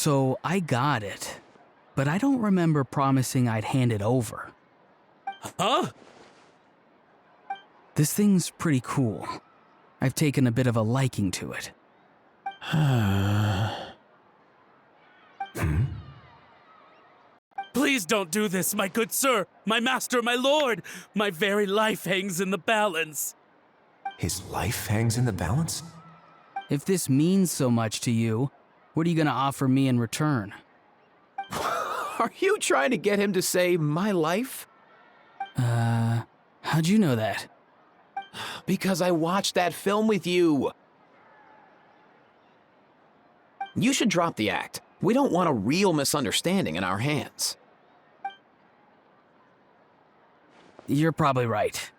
So I got it, but I don't remember promising I'd hand it over. Huh? This thing's pretty cool. I've taken a bit of a liking to it. Please don't do this, my good sir, my master, my lord. My very life hangs in the balance. His life hangs in the balance? If this means so much to you, what are you gonna offer me in return? Are you trying to get him to say my life? How'd you know that? Because I watched that film with you. You should drop the act. We don't want a real misunderstanding in our hands. You're probably right.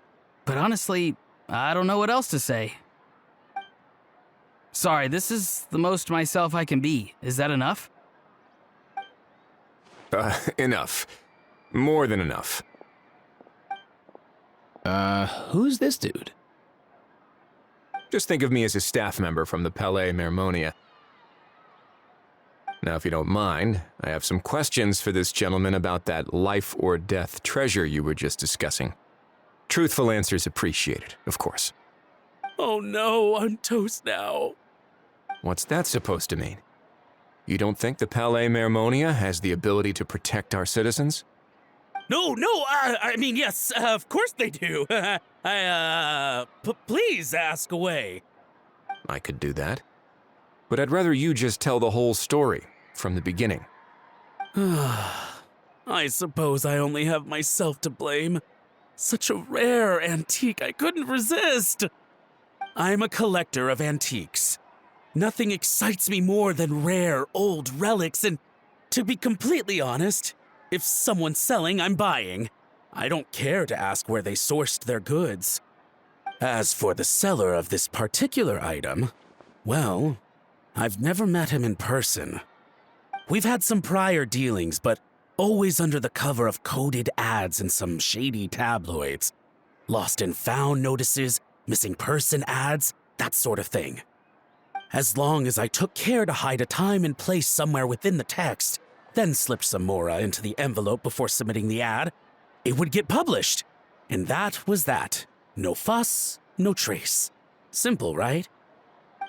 But honestly, I don't know what else to say. Sorry, this is the most myself I can be. Is that enough? Enough. More than enough. Who's this dude? Just think of me as a staff member from the Palais Mermonia. Now, if you don't mind, I have some questions for this gentleman about that life or death treasure you were just discussing. Truthful answers appreciated, of course. Oh no, I'm toast now. What's that supposed to mean? You don't think the Palais Mermonia has the ability to protect our citizens? No, I mean, yes, of course they do. Please ask away. I could do that. But I'd rather you just tell the whole story, from the beginning. I suppose I only have myself to blame. Such a rare antique, I couldn't resist. I'm a collector of antiques. Nothing excites me more than rare, old relics, and to be completely honest, if someone's selling, I'm buying. I don't care to ask where they sourced their goods. As for the seller of this particular item, well, I've never met him in person. We've had some prior dealings, but always under the cover of coded ads in some shady tabloids. Lost and found notices, missing person ads, that sort of thing. As long as I took care to hide a time and place somewhere within the text, then slipped some mora into the envelope before submitting the ad, it would get published. And that was that. No fuss, no trace. Simple, right?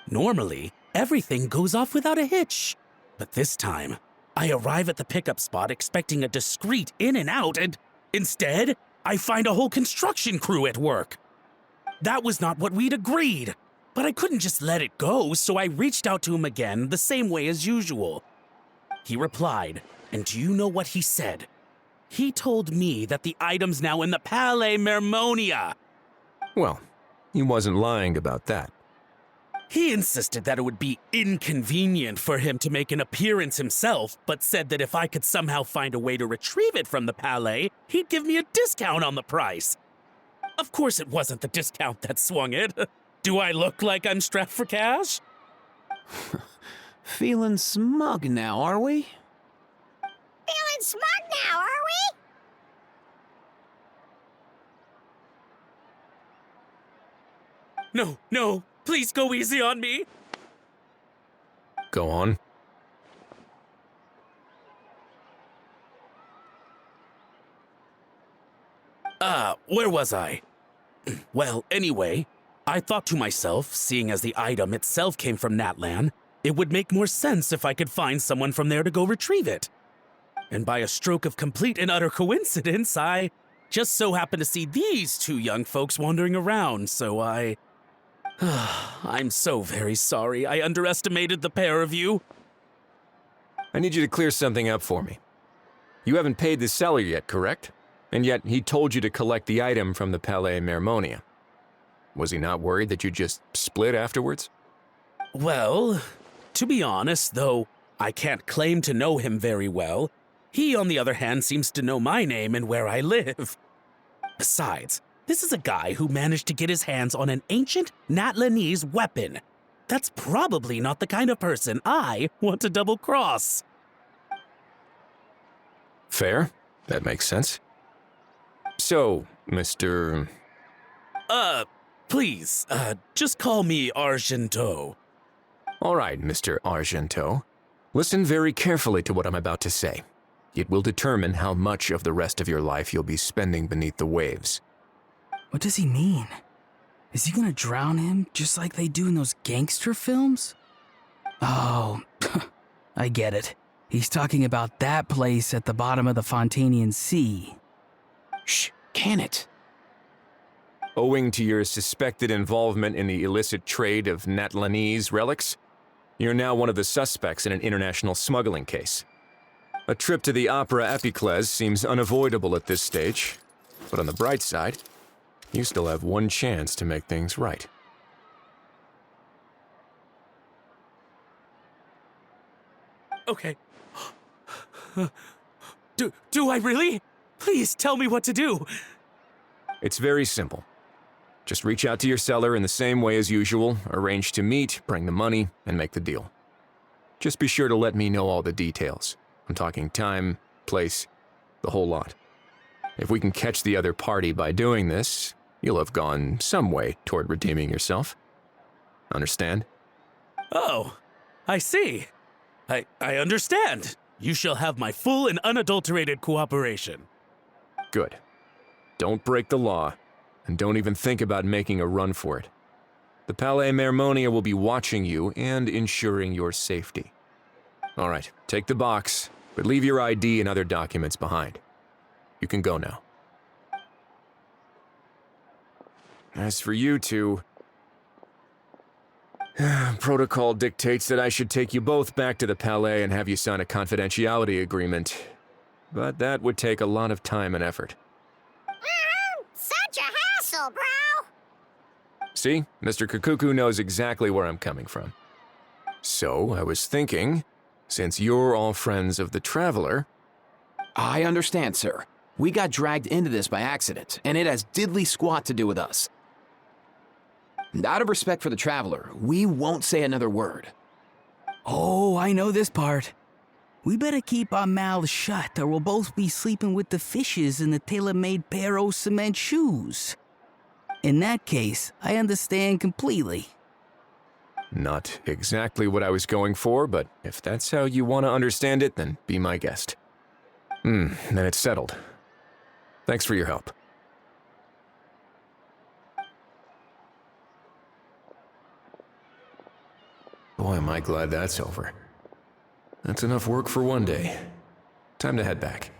Normally, everything goes off without a hitch. But this time, I arrive at the pickup spot expecting a discreet in and out, and instead, I find a whole construction crew at work. That was not what we'd agreed, but I couldn't just let it go, so I reached out to him again the same way as usual. He replied, and do you know what he said? He told me that the item's now in the Palais Mermonia. Well, he wasn't lying about that. He insisted that it would be inconvenient for him to make an appearance himself, but said that if I could somehow find a way to retrieve it from the Palais, he'd give me a discount on the price. Of course it wasn't the discount that swung it. Do I look like I'm strapped for cash? Feeling smug now, are we? Feeling smug now, are we? No, please go easy on me. Go on. Where was I? Well, anyway, I thought to myself, seeing as the item itself came from Natlan, it would make more sense if I could find someone from there to go retrieve it. And by a stroke of complete and utter coincidence, I just so happened to see these two young folks wandering around, so I'm so very sorry I underestimated the pair of you. I need you to clear something up for me. You haven't paid the seller yet, correct? And yet he told you to collect the item from the Palais Mermonia. Was he not worried that you just split afterwards? Well, to be honest, though I can't claim to know him very well, he, on the other hand, seems to know my name and where I live. Besides, this is a guy who managed to get his hands on an ancient Natlanese weapon. That's probably not the kind of person I want to double-cross. Fair. That makes sense. So, Mr. Please, just call me Argento. All right, Mr. Argento. Listen very carefully to what I'm about to say. It will determine how much of the rest of your life you'll be spending beneath the waves. What does he mean? Is he gonna drown him just like they do in those gangster films? Oh, I get it. He's talking about that place at the bottom of the Fontanian Sea. Shh, can it? Owing to your suspected involvement in the illicit trade of Natlanese relics, you're now one of the suspects in an international smuggling case. A trip to the Opera Epiclese seems unavoidable at this stage, but on the bright side, you still have one chance to make things right. Okay. Do I really? Please tell me what to do. It's very simple. Just reach out to your seller in the same way as usual, arrange to meet, bring the money, and make the deal. Just be sure to let me know all the details. I'm talking time, place, the whole lot. If we can catch the other party by doing this, you'll have gone some way toward redeeming yourself. Understand? Oh, I see. I understand. You shall have my full and unadulterated cooperation. Good. Don't break the law, and don't even think about making a run for it. The Palais Mermonia will be watching you and ensuring your safety. All right, take the box, but leave your ID and other documents behind. You can go now. As for you two, protocol dictates that I should take you both back to the Palais and have you sign a confidentiality agreement. But that would take a lot of time and effort. Such a hassle, bro! See, Mr. Kakuku knows exactly where I'm coming from. So, I was thinking, since you're all friends of the Traveler... I understand, sir. We got dragged into this by accident, and it has diddly squat to do with us. Out of respect for the Traveler, we won't say another word. Oh, I know this part. We better keep our mouths shut or we'll both be sleeping with the fishes in the tailor-made pair of cement shoes. In that case, I understand completely. Not exactly what I was going for, but if that's how you want to understand it, then be my guest. Then it's settled. Thanks for your help. Boy, am I glad that's over. That's enough work for one day. Time to head back.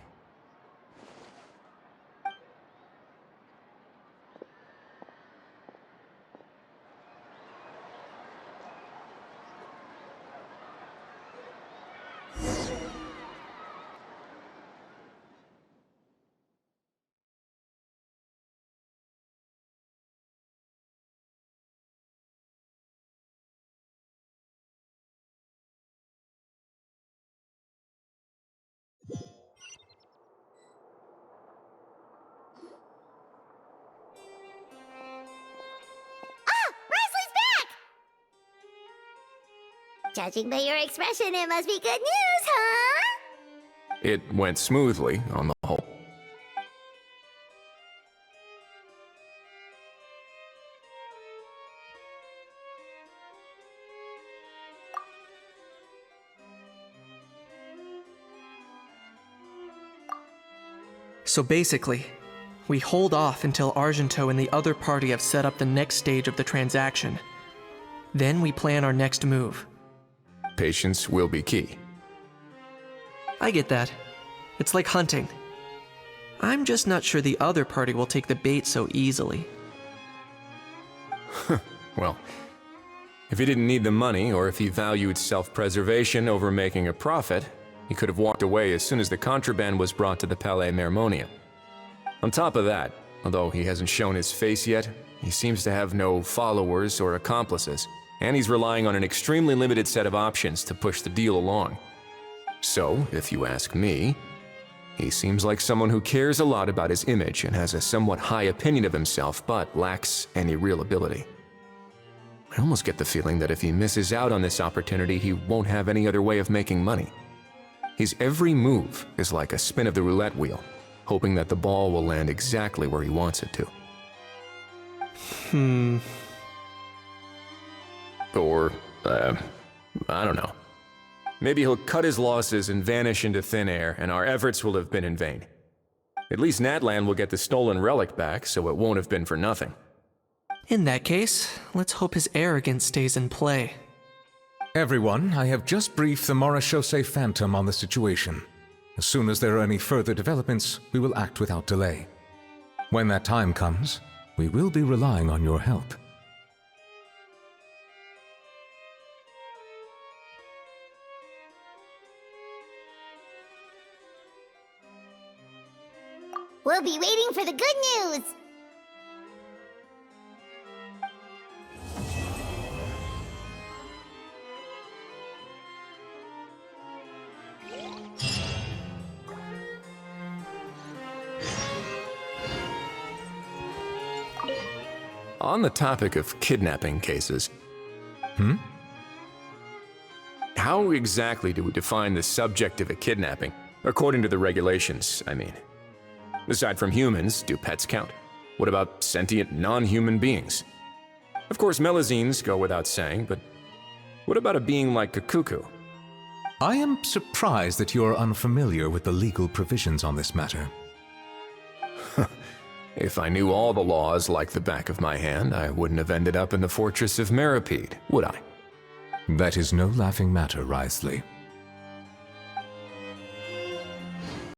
Ah! Presley's back! Judging by your expression, it must be good news, huh? It went smoothly, on the whole. So basically, we hold off until Argento and the other party have set up the next stage of the transaction. Then we plan our next move. Patience will be key. I get that. It's like hunting. I'm just not sure the other party will take the bait so easily. Well, if he didn't need the money, or if he valued self-preservation over making a profit, he could have walked away as soon as the contraband was brought to the Palais Mermonia. On top of that, although he hasn't shown his face yet, he seems to have no followers or accomplices, and he's relying on an extremely limited set of options to push the deal along. So, if you ask me, he seems like someone who cares a lot about his image and has a somewhat high opinion of himself, but lacks any real ability. I almost get the feeling that if he misses out on this opportunity, he won't have any other way of making money. His every move is like a spin of the roulette wheel, hoping that the ball will land exactly where he wants it to. Hmm. Or, I don't know. Maybe he'll cut his losses and vanish into thin air, and our efforts will have been in vain. At least Natlan will get the stolen relic back, so it won't have been for nothing. In that case, let's hope his arrogance stays in play. Everyone, I have just briefed the Morishose Phantom on the situation. As soon as there are any further developments, we will act without delay. When that time comes, we will be relying on your help. We'll be waiting for the good news! On the topic of kidnapping cases... How exactly do we define the subject of a kidnapping? According to the regulations, I mean. Aside from humans, do pets count? What about sentient, non-human beings? Of course, melazines go without saying, but what about a being like a cuckoo? I am surprised that you are unfamiliar with the legal provisions on this matter. If I knew all the laws like the back of my hand, I wouldn't have ended up in the fortress of Meripede, would I? That is no laughing matter, Wriothesley.